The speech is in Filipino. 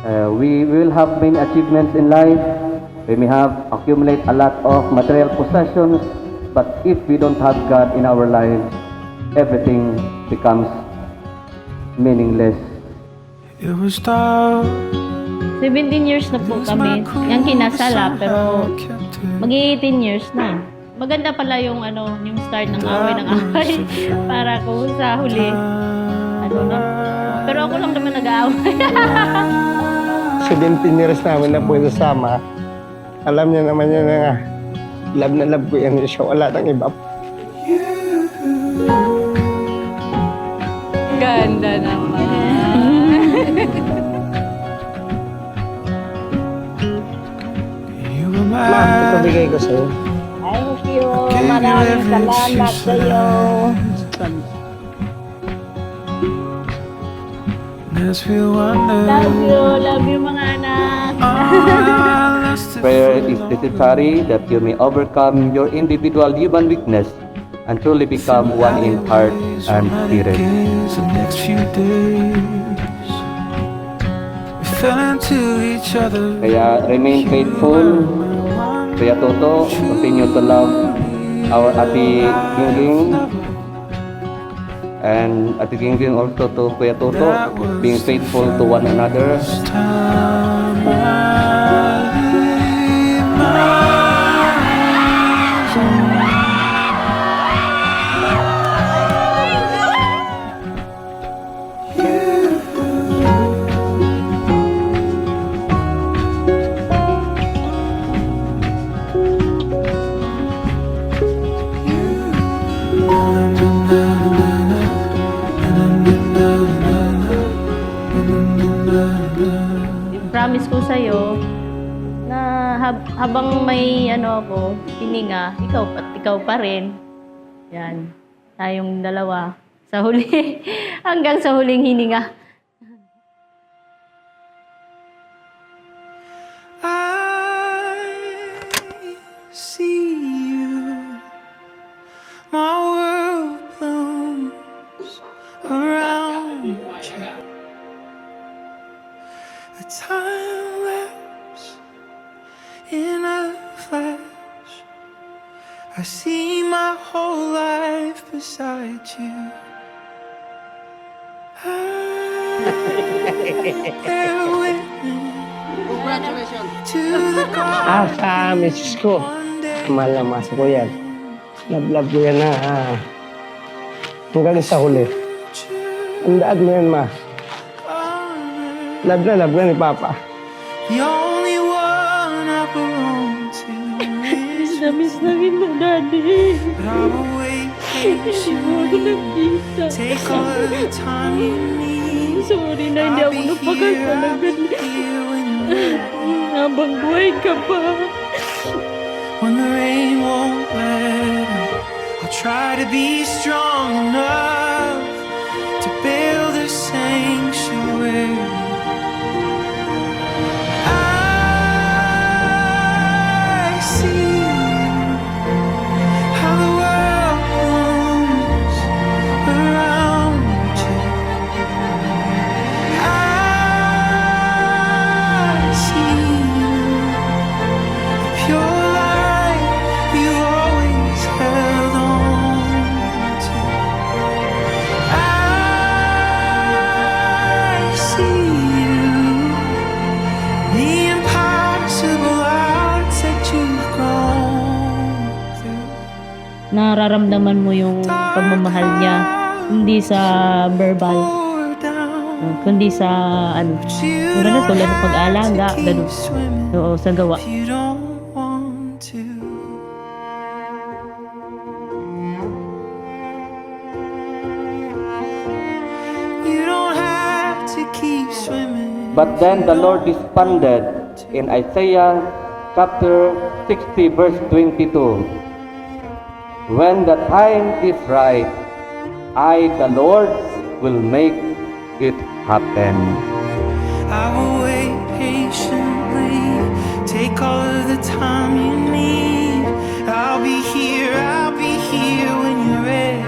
We will have many achievements in life. We may have accumulate a lot of material possessions, but if we don't have God in our lives, everything becomes meaningless. It was dark. 17 years na po kami. Yung kinasala, pero mag-18 years na. Maganda pala yung yung start ng away para ko sa huli. Pero ako lang naman nag-aaway. 17 years namin na po sama. Alam niya naman yun na love na love ko yan siya. Wala nang iba. Ganda naman. Ma, ito bigay ko sa'yo. Thank you. Maraming salamat sa'yo. Love you mga anak. Prayer is necessary that you may overcome your individual human weakness and truly become one in heart and spirit. The next few days, we fell into each other. Kaya remain faithful. Kaya Toto, continue to love our Ate Gingging. And Ate Gingging also to Kuya Toto, being faithful to one another. Promise ko sa'yo na habang may ako, hininga, ikaw pa rin. Yan. Tayong dalawa. Sa huli. Hanggang sa huling hininga. I see you. My world blooms around you. The time lapse in a flash. I see my whole life beside you. Bear witness to the God Sa misis ko. one day. Mahal na masa ko yan. Love ko yan na. Hanggang sa huli. Tandaan mo yan, ma. Love na love ka ni Papa. The only one I belong to is Miss na kita, Daddy. but I will wait patiently. Take all the time you need. Sorry na hindi I'll ako be here, I'll napakasalagan. be here when you're ready. Habang buhay ka pa. When the rain won't let up, I'll try to be strong enough to build a sanctuary. I see how the world moves around you. I see pure light you always held on to. I see you, the impossible odds that you've gone through. Nararamdaman mo yung pagmamahal niya. Hindi sa verbal. Pour down, Kundi sa you ganun, don't tulad ng have pag-aalaga, to keep ganun. swimming Oo, sa gawa. if you don't want to. You don't have to keep swimming. But then the Lord responded in Isaiah chapter 60 verse 22. When the time is right, I, the Lord, will make it happen. I will wait patiently. Take all of the time you need. I'll be here when you're ready.